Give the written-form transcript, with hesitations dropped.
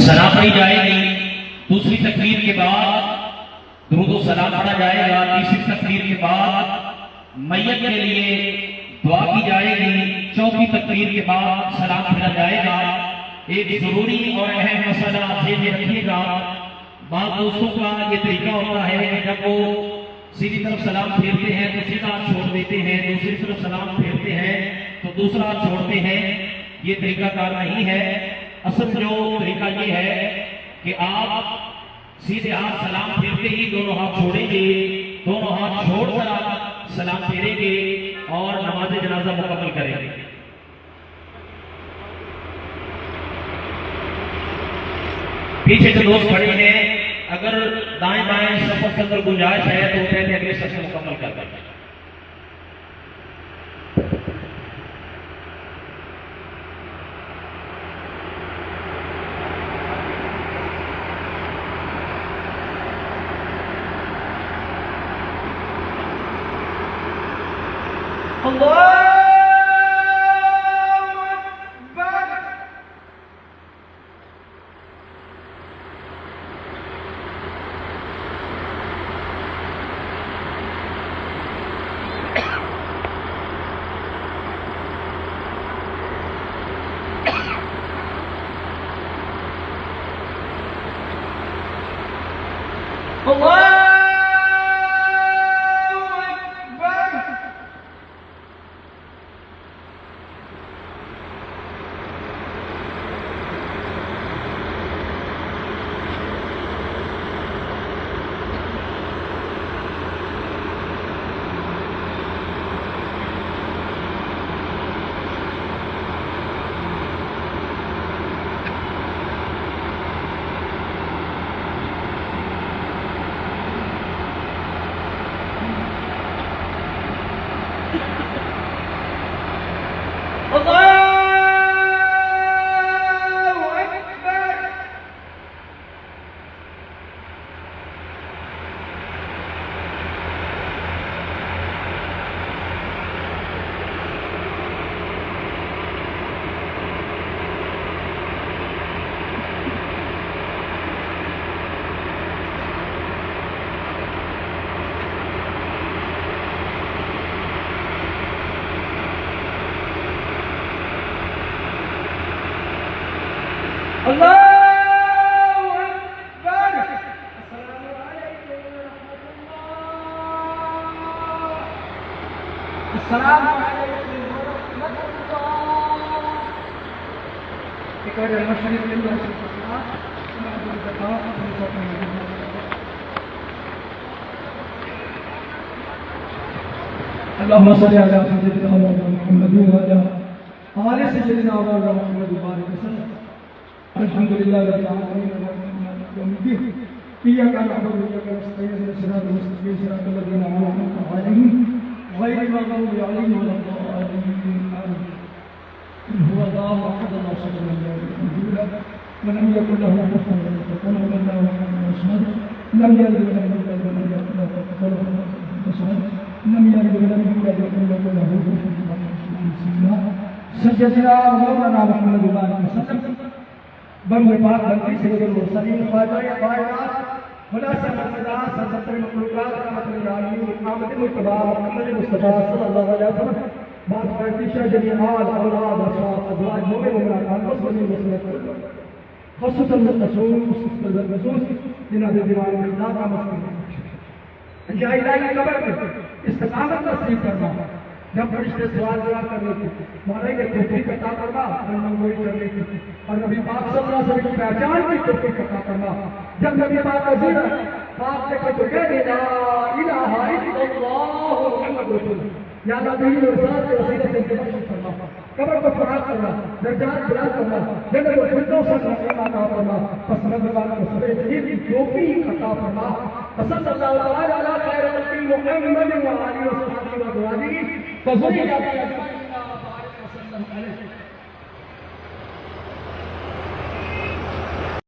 سلام پڑھی جائے گی، دوسری تکبیر کے بعد درود و سلام پڑھا جائے گا، تیسری تکبیر کے بعد میت کے لیے دعا کی جائے گی، چوتھی تکبیر کے بعد سلام پھیرا جائے گا۔ ایک ضروری اور اہم مسئلہ ذہن میں رکھیے گا، بعض دوستوں کا یہ طریقہ ہوتا ہے کہ جب وہ سیدھی طرف سلام پھیرتے ہیں تو سیدھا چھوڑ دیتے ہیں، دوسری طرف سلام پھیرتے ہیں تو دوسرا چھوڑتے ہیں۔ یہ طریقہ کار نہیں ہے۔ اصل جو طریقہ یہ ہے کہ آپ سیدھے ہاتھ سلام پھیرتے ہی دونوں ہاتھ چھوڑیں گے، دونوں ہاتھ چھوڑ کر آپ سلام پھیریں گے اور نماز جنازہ مکمل کریں گے۔ پیچھے جو دوست کھڑے ہیں اگر دائیں بائیں سفر کے اندر گنجائش ہے تو پہلے اگلے سفر سے مکمل کر دیں۔ اللهم صل على سيدنا محمد وعلى آل سيدنا محمد وبارك وسلم۔ الحمد لله رب العالمين الرحمن الرحيم إياك نعبد وإياك نستعين اهدنا الصراط المستقيم صراط الذين أنعمت عليهم غير المغضوب عليهم ولا الضالين آمين۔ هو الله أحد الله الصمد لم يلد ولم يكن له كفوا أحد وقل هو الله أحد الصمد لم يلد ولم يولد ولم يكن له كفوا أحد لم يلد ولم يولد ولم يكن له كفوا أحد۔ سيدنا مولانا محمد وسلم بن پاک بندی سید المرسلین خواجہ کائنات خلاصہ مقدس سرور مخلوقات رحمت للعالمین آمد مصطفیٰ محمد مصطفیٰ صلی اللہ علیہ وسلم بات کرتی شاہ جمیعات اولاد اصحاب ازواج مومن مومنات مسلمین مسلمات خصوصا المخصوص جناب دیوان اللہ کا مسلم یا الہی قبر میں استقامت نصیب کرنا، جب فرشتے سوال جواب کرنے کی مولا نے توفیق عطا فرما اور منظوری کرنے کی، اور نبی پاک صلی اللہ علیہ وسلم کی پہچان کی توفیق عطا فرما۔ جب نبی پاک عزیز پاک نے کہا تو کہہ دے لا الہ الا اللہ محمد رسول اللہ، یا اللہ دین اور ذات کے وسیلے سے بخشش فرما، قبر کو فراغ کرنا، درجات بلند کرنا، جنت الفردوس کا نعیم عطا فرما، پس رمضان کو صبح جدید کی توفیق عطا فرما۔ صلی اللہ تعالی علی خیر خلق محمد و آلہ و صحبہ و ازواجہ فضل اللہ تعالی وسلم علیہ